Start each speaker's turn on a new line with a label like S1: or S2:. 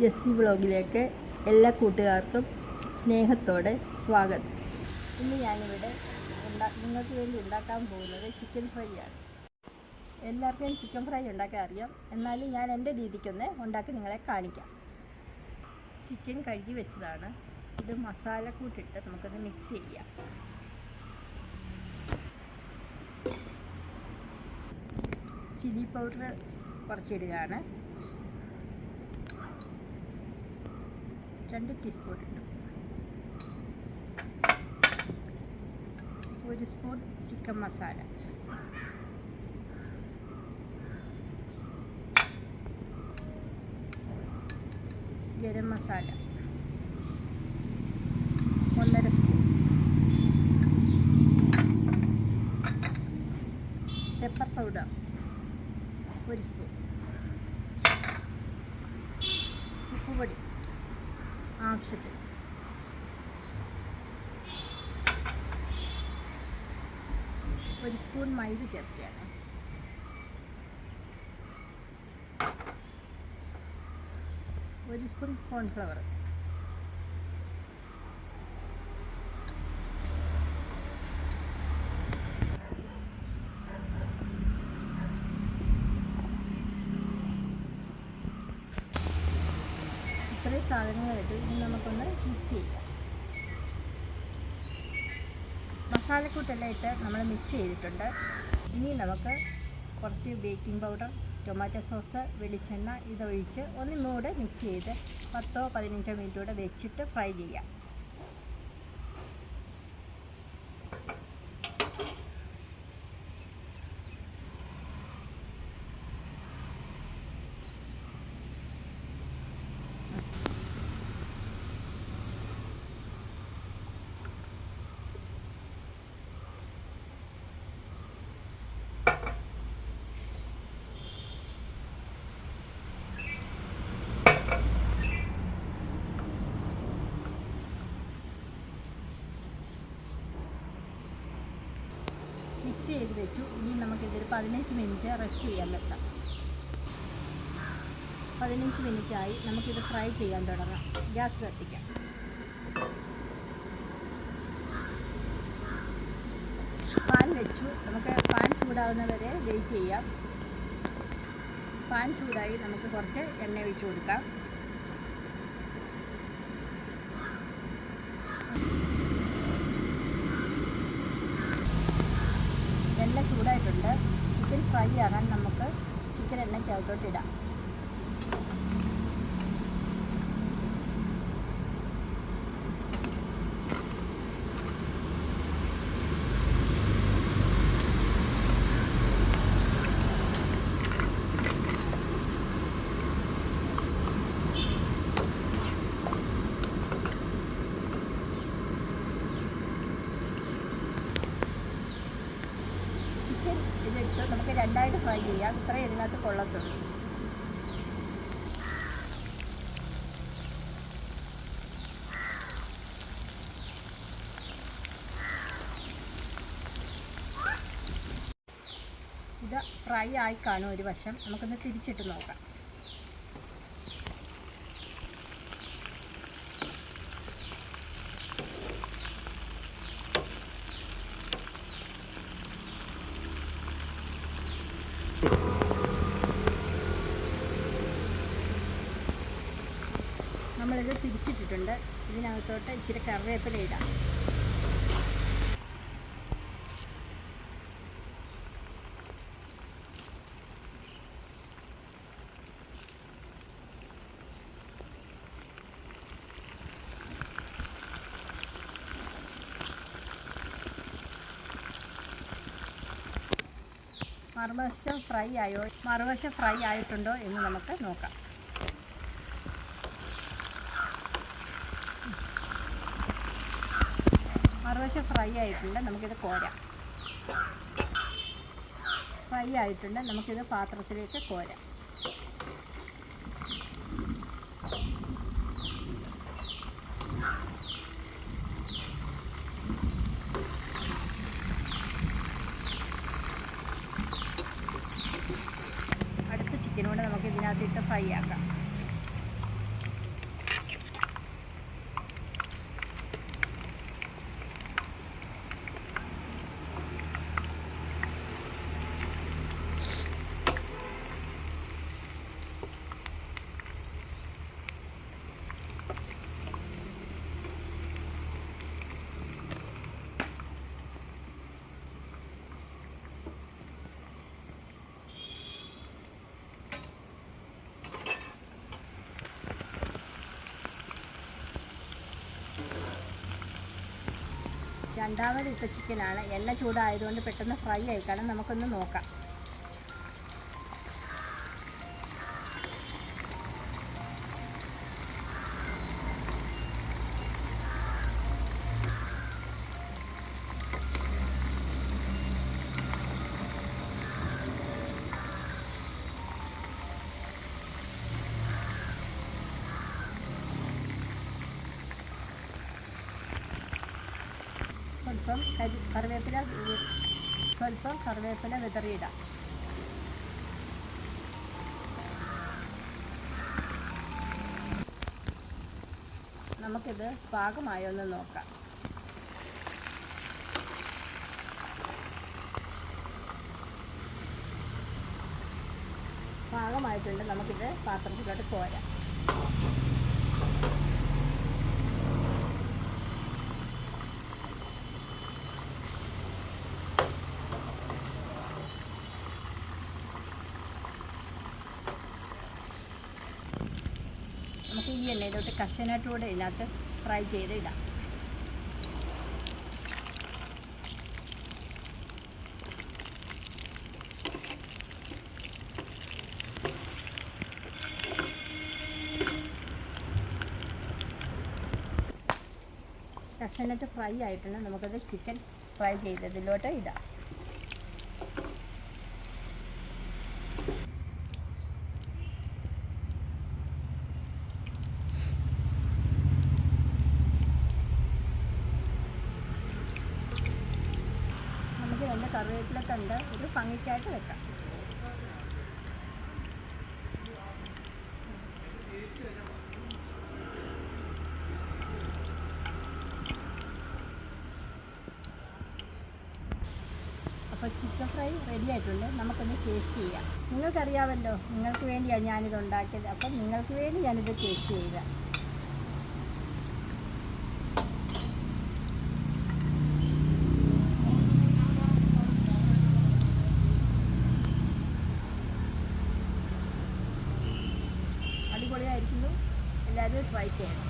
S1: Jessy വ്ളോഗിലേക്ക് എല്ലാ കൂട്ടുകാർക്കും സ്നേഹത്തോടെ സ്വാഗതം. ഇന്ന് ഞാനിവിടെ നിങ്ങൾക്ക് വേണ്ടി ഉണ്ടാക്കാൻ പോകുന്നത് ചിക്കൻ ഫ്രൈ ആണ്. എല്ലാവർക്കും ചിക്കൻ ഫ്രൈ ഉണ്ടാക്കാൻ അറിയാം, എന്നാലും ഞാൻ എൻ്റെ രീതിക്കൊന്ന് ഉണ്ടാക്കി നിങ്ങളെ കാണിക്കാം. ചിക്കൻ കഴുകി വെച്ചതാണ്. ഇത് മസാലക്കൂട്ടിട്ട് നമുക്കൊന്ന് മിക്സ് ചെയ്യാം. Chilli powder കുറച്ചിടുകയാണ്. 2 ടീസ്പൂൺ ഇട്ടു. 1 spoon chicken masala, garam masala 1.5 spoon, pepper powder 1 spoon, ഉപ്പുപൊടി ആവശ്യത്തിന്, ഒരു സ്പൂൺ മൈദ ചേർക്കുകയാണ്. ഒരു സ്പൂൺ കോൺഫ്ലവർ, ഇത്രയും സാധനങ്ങളായിട്ട് ഇനി നമുക്കൊന്ന് മിക്സ് ചെയ്യാം. മസാലക്കൂട്ടെല്ലാം ഇട്ട് നമ്മൾ മിക്സ് ചെയ്തിട്ടുണ്ട്. ഇനി നമുക്ക് കുറച്ച് ബേക്കിംഗ് പൗഡർ, ടൊമാറ്റോ സോസ്, വെളിച്ചെണ്ണ ഇതൊഴിച്ച് ഒന്നുകൂടെ മിക്സ് ചെയ്ത് 10-15 മിനിറ്റ് കൂടെ വെച്ചിട്ട് ഫ്രൈ ചെയ്യാം. മിക്സ് ചെയ്ത് വെച്ചു. ഇനി നമുക്കിതൊരു 15 മിനിറ്റ് റെസ്റ്റ് ചെയ്യാൻ വെക്കാം. 15 മിനിറ്റായി. നമുക്കിത് ഫ്രൈ ചെയ്യാൻ തുടങ്ങാം. ഗ്യാസ് കത്തിക്കാം. പാൻ വെച്ചു. നമുക്ക് പാൻ ചൂടാവുന്നവരെ വെയിറ്റ് ചെയ്യാം. പാൻ ചൂടായി. നമുക്ക് കുറച്ച് എണ്ണ ഒഴിച്ച് കൊടുക്കാം. എണ്ണ ചൂടായിട്ടുണ്ട്. ചിക്കൻ ഫ്രൈ ആകാൻ നമുക്ക് ചിക്കൻ എണ്ണയ്ക്കകത്തോട്ട് ഇടാം. ചിക്കൻ ഇതിട്ട് നമുക്ക് രണ്ടായിട്ട് ഫ്രൈ ചെയ്യാം. ഇത്രയും ഇതിനകത്ത് കൊള്ളത്തുള്ളൂ. ഇത് ഫ്രൈ ആയി കാണും ഒരു വശം. നമുക്കൊന്ന് തിരിച്ചിട്ട് നോക്കാം. നമ്മളിത് തിരിച്ചിട്ടിട്ടുണ്ട്. ഇതിനകത്തോട്ട് ഇച്ചിരി കറിവേപ്പില ഇടാം. മറുവശം ഫ്രൈ ആയിട്ടുണ്ടോ എന്ന് നമുക്ക് നോക്കാം. മറുവശം ഫ്രൈ ആയിട്ടുണ്ട്. നമുക്കിത് കോരാം. ഫ്രൈ ആയിട്ടുണ്ട്. നമുക്കിത് പാത്രത്തിലേക്ക് കോരാം. ചിക്കനോട് നമുക്ക് ഇതിനകത്തിട്ട് ഫ്രൈ ആക്കാം. രണ്ടാമത് ഇട്ട ചിക്കനാണ്. എണ്ണ ചൂടായതുകൊണ്ട് പെട്ടെന്ന് ഫ്രൈ ആയി കാണും. നമുക്കൊന്ന് നോക്കാം. സ്വല്പം കറിവേപ്പില വിതറിയിടാം. നമുക്കിത് പാകമായോ എന്ന് നോക്കാം. പാകമായിട്ടുണ്ട്. നമുക്കിത് പാത്രത്തിലോട്ട് കോരാം. നമുക്ക് ഈ എണ്ണയിലോട്ട് കഷ്ണായിട്ട് കൂടെ ഇതിനകത്ത് ഫ്രൈ ചെയ്ത് ഇടാം. കഷ്ണായിട്ട് ഫ്രൈ ആയിട്ടുണ്ട്. നമുക്കത് ചിക്കൻ ഫ്രൈ ചെയ്തതിലോട്ട് ഇടാം. രണ്ട് കറിവേപ്പില കണ്ട് ഒരു ഭംഗിക്കായിട്ട് വെക്കാം. അപ്പോൾ ചിക്കൻ ഫ്രൈ റെഡി ആയിട്ടുണ്ട്. നമുക്കൊന്ന് ടേസ്റ്റ് ചെയ്യാം. നിങ്ങൾക്കറിയാമല്ലോ, നിങ്ങൾക്ക് വേണ്ടിയാണ് ഞാനിത് ഉണ്ടാക്കിയത്. അപ്പം നിങ്ങൾക്ക് വേണ്ടി ഞാനിത് ടേസ്റ്റ് ചെയ്യുക. അടിപൊളിയായിരിക്കുന്നു. എല്ലാവരും ട്രൈ ചെയ്യണം.